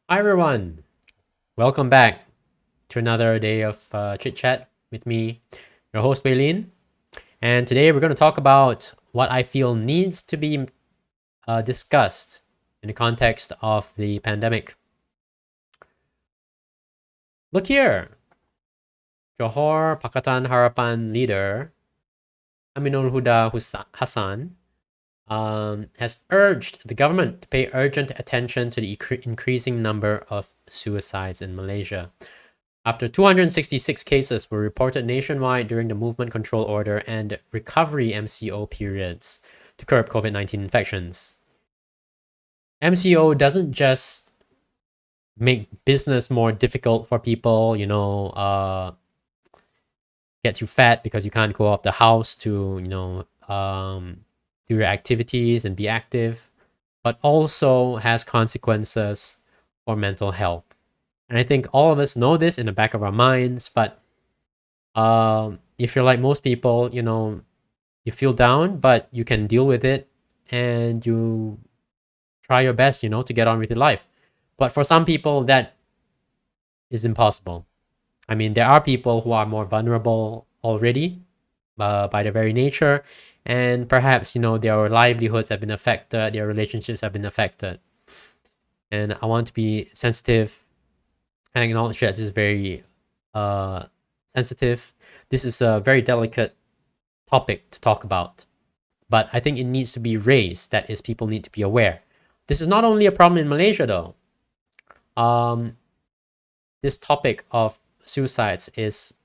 Hi everyone, welcome back to another day of chit chat with me, your host Waylene. And today we're going to talk about what I feel needs to be discussed in the context of the pandemic. Look here, Johor Pakatan Harapan leader Aminul Huda Hassan has urged the government to pay urgent attention to the increasing number of suicides in Malaysia. After 266 cases were reported nationwide during the movement control order and recovery MCO periods to curb COVID-19 infections. MCO doesn't just make business more difficult for people, gets you fat because you can't go out the house to, do your activities and be active, but also has consequences for mental health. And I think all of us know this in the back of our minds, but if you're like most people, you feel down, but you can deal with it and you try your best, to get on with your life. But for some people, that is impossible. I mean, there are people who are more vulnerable already by their very nature, and perhaps, their livelihoods have been affected, their relationships have been affected. And I want to be sensitive and acknowledge that this is very sensitive. This is a very delicate topic to talk about, but I think it needs to be raised. That is, people need to be aware. This is not only a problem in Malaysia, though. This topic of suicides is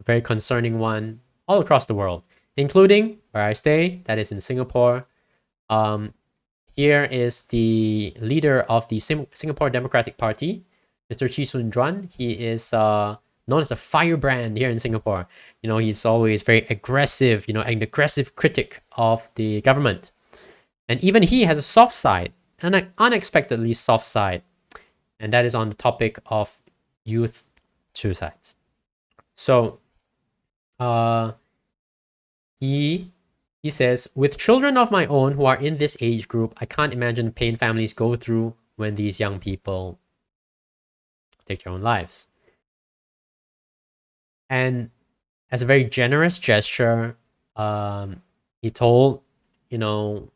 a very concerning one all across the world, including where I stay, that is in Singapore. Here is the leader of the Singapore Democratic Party, Mr. Chee Soon Juan. He is known as a firebrand here in Singapore. He's always very aggressive, an aggressive critic of the government. And even he has a soft side, an unexpectedly soft side. And that is on the topic of youth suicides. So, he says, with children of my own who are in this age group, I can't imagine the pain families go through when these young people take their own lives. And as a very generous gesture, he told, the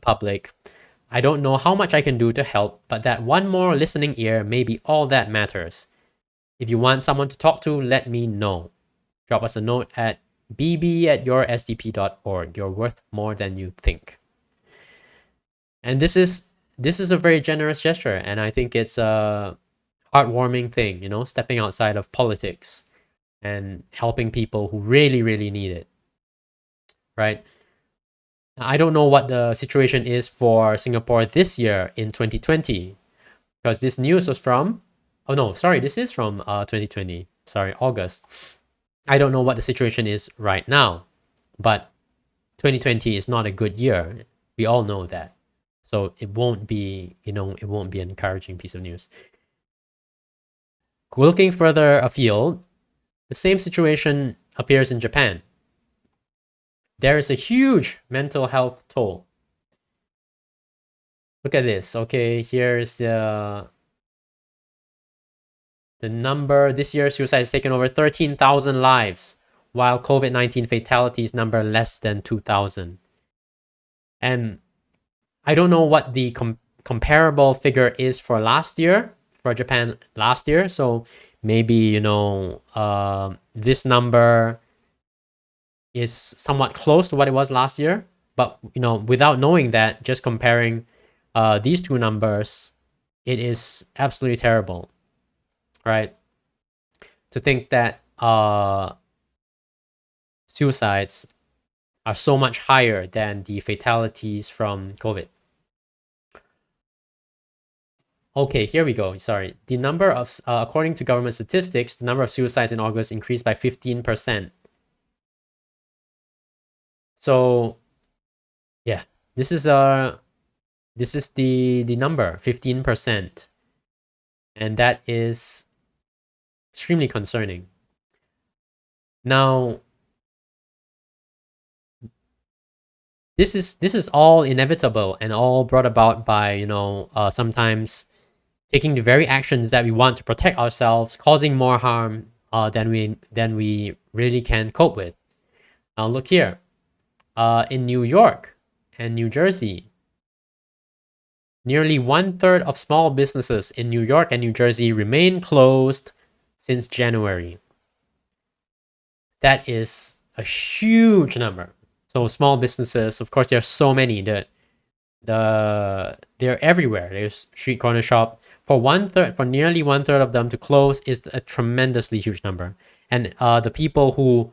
public, I don't know how much I can do to help, but that one more listening ear may be all that matters. If you want someone to talk to, let me know. Drop us a note at bb@yoursdp.org. You're worth more than you think. And this is a very generous gesture, and I think it's a heartwarming thing, stepping outside of politics and helping people who really, really need it. Right? I don't know what the situation is for Singapore this year in 2020, because this news was from, oh no, sorry, this is from 2020, sorry, August. I don't know what the situation is right now, but 2020 is not a good year. We all know that. So it won't be, it won't be an encouraging piece of news. Looking further afield, the same situation appears in Japan. There is a huge mental health toll. Look at this. Okay, here's the number. This year, suicide has taken over 13,000 lives, while COVID-19 fatalities number less than 2,000. And I don't know what the comparable figure is for last year, for Japan last year. So maybe, this number is somewhat close to what it was last year. But, without knowing that, just comparing these two numbers, it is absolutely terrible, right? To think that suicides are so much higher than the fatalities from COVID. Okay, here we go. Sorry. The number of, according to government statistics, the number of suicides in August increased by 15%. So, yeah, this is the number, 15%. And that is extremely concerning. Now, this is all inevitable and all brought about by, sometimes taking the very actions that we want to protect ourselves, causing more harm than we really can cope with. Now look here, in New York and New Jersey, nearly 1/3 of small businesses in New York and New Jersey remain closed since January. That is a huge number. So small businesses, of course, there are so many. They're everywhere. There's street corner shop. For nearly 1/3 of them to close is a tremendously huge number. And the people who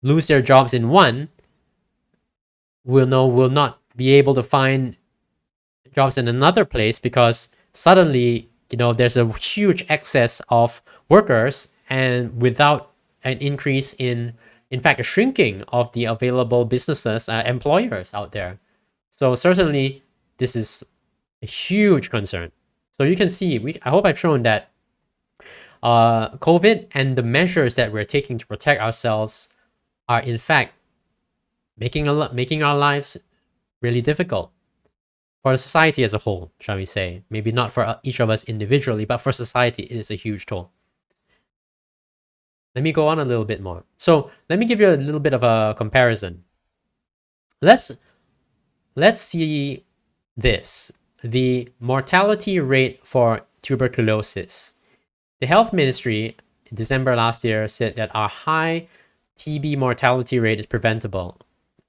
lose their jobs in one will not be able to find jobs in another place, because suddenly, there's a huge excess of workers, and without an increase in fact, a shrinking of the available businesses, employers out there. So certainly, this is a huge concern. So you can see, I hope I've shown that COVID and the measures that we're taking to protect ourselves are in fact making our lives really difficult for the society as a whole, shall we say. Maybe not for each of us individually, but for society, it is a huge toll. Let me go on a little bit more. So let me give you a little bit of a comparison. Let's see this. The mortality rate for tuberculosis. The health ministry in December last year said that our high TB mortality rate is preventable.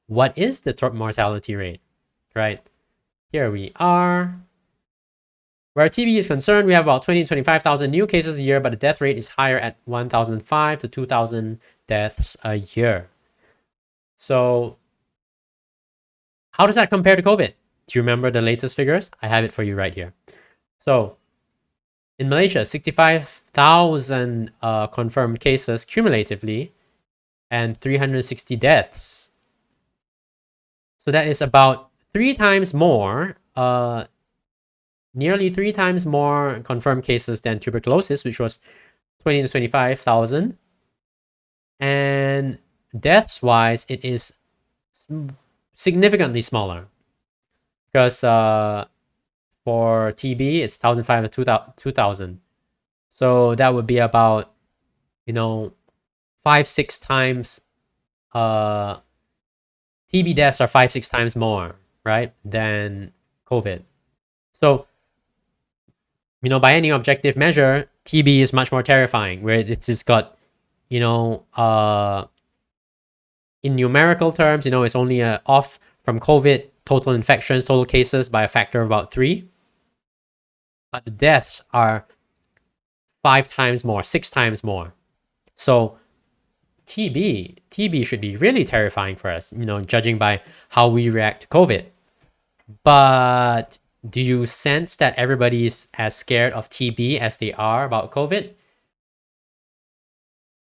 What is the mortality rate? Right? Here we are. Where TB is concerned, we have about 20,000 to 25,000 new cases a year, but the death rate is higher at 1,005 to 2,000 deaths a year. So how does that compare to COVID? Do you remember the latest figures? I have it for you right here. So in Malaysia, 65,000 confirmed cases cumulatively and 360 deaths. So that is about 3 times more, nearly 3 times more confirmed cases than tuberculosis, which was 20,000 to 25,000. And deaths-wise, it is significantly smaller. Because for TB, it's 1,500 to 2,000. So that would be about, 5-6 times, TB deaths are 5-6 times more, right, than COVID. So, by any objective measure, TB is much more terrifying, where it's just got, in numerical terms, it's only off from COVID total infections, total cases by a factor of about 3. But the deaths are 5 times more, 6 times more. So TB should be really terrifying for us, judging by how we react to COVID. But do you sense that everybody is as scared of TB as they are about COVID?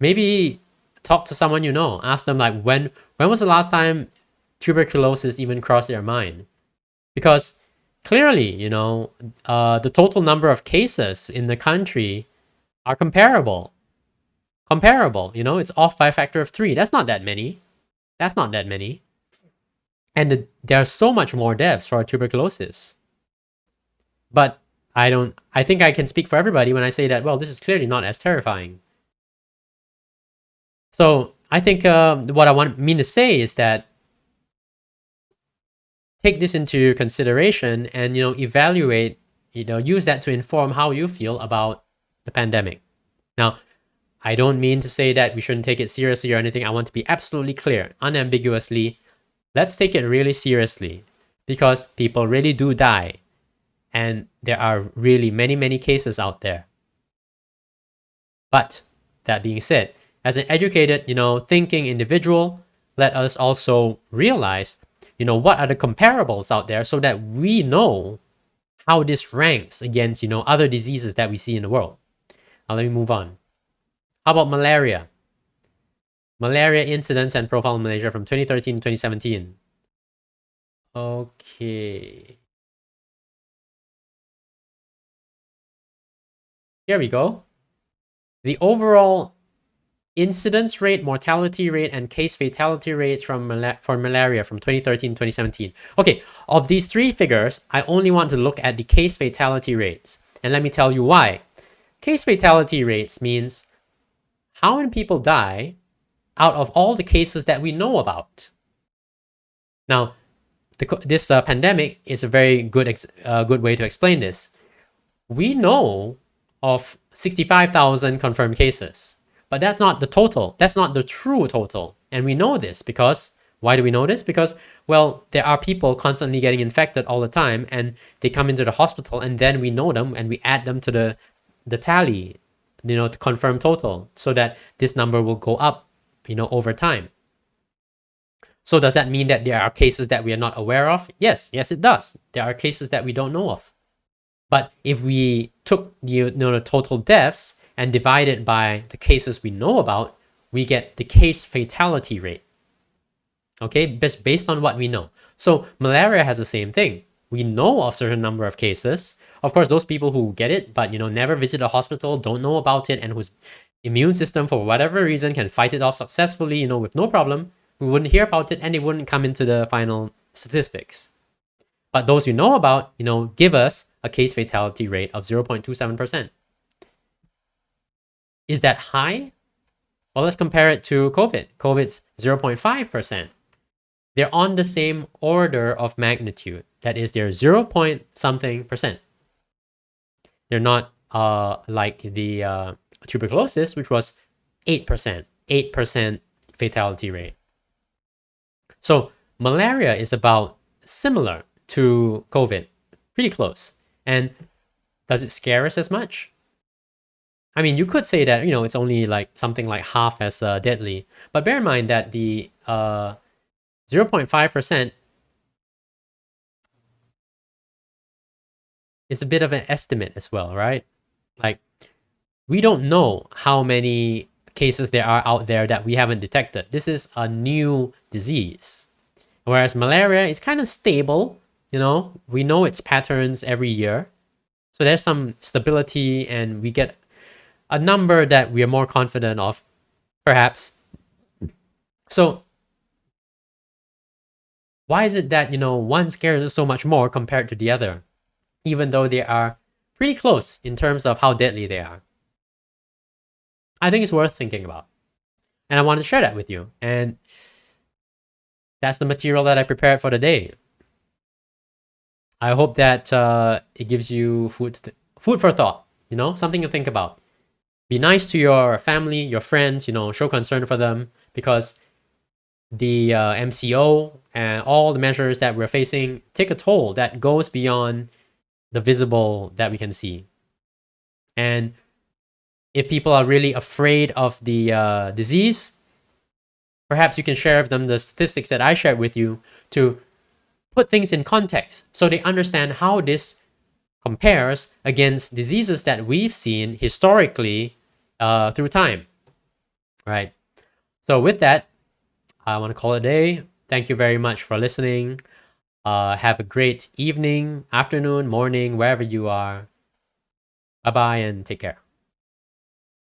Maybe talk to someone you know. Ask them, like, when was the last time tuberculosis even crossed their mind? Because clearly, the total number of cases in the country are comparable. It's off by a factor of 3. That's not that many. And there are so much more deaths for tuberculosis. But I think I can speak for everybody when I say that, well, this is clearly not as terrifying. So I think what I mean to say is that take this into consideration and, evaluate, use that to inform how you feel about the pandemic. Now, I don't mean to say that we shouldn't take it seriously or anything. I want to be absolutely clear, unambiguously. Let's take it really seriously, because people really do die. And there are really many, many cases out there. But that being said, as an educated, thinking individual, let us also realize, what are the comparables out there, so that we know how this ranks against, other diseases that we see in the world. Now let me move on. How about malaria? Malaria incidence and profile in Malaysia from 2013 to 2017. Okay. Here we go. The overall incidence rate, mortality rate, and case fatality rates for malaria from 2013 to 2017. Okay, of these 3 figures, I only want to look at the case fatality rates. And let me tell you why. Case fatality rates means how many people die out of all the cases that we know about. Now, this pandemic is a very good way to explain this. We know of 65,000 confirmed cases, but that's not the total. That's not the true total. And we know this because, why do we know this? Because, well, there are people constantly getting infected all the time, and they come into the hospital, and then we know them and we add them to the tally, to confirm total, so that this number will go up, over time. So does that mean that there are cases that we are not aware of? Yes, it does. There are cases that we don't know of. But if we took the total deaths and divide it by the cases we know about, we get the case fatality rate. Okay, based on what we know. So malaria has the same thing. We know of a certain number of cases. Of course, those people who get it but never visit a hospital, don't know about it, and whose immune system for whatever reason can fight it off successfully, with no problem, we wouldn't hear about it and it wouldn't come into the final statistics. But those you know about, give us a case fatality rate of 0.27%. Is that high? Well, let's compare it to COVID. COVID's 0.5%. They're on the same order of magnitude. That is, they're 0. something percent. They're not like the tuberculosis, which was 8%. 8% fatality rate. So malaria is about similar to COVID, pretty close. And does it scare us as much? I mean, you could say that, it's only like something like half as deadly. But bear in mind that the 0.5% is a bit of an estimate as well, right? Like, we don't know how many cases there are out there that we haven't detected. This is a new disease. Whereas malaria is kind of stable, we know its patterns every year. So there's some stability and we get a number that we are more confident of, perhaps. So why is it that, one scares us so much more compared to the other, even though they are pretty close in terms of how deadly they are? I think it's worth thinking about. And I want to share that with you. And that's the material that I prepared for the day. I hope that it gives you food for thought, something to think about. Be nice to your family, your friends, show concern for them, because the MCO and all the measures that we're facing take a toll that goes beyond the visible that we can see. And if people are really afraid of the disease, perhaps you can share with them the statistics that I shared with you to put things in context so they understand how this compares against diseases that we've seen historically through time, right? So with that, I want to call it a day. Thank you very much for listening. Have a great evening, afternoon, morning, wherever you are. Bye-bye and take care.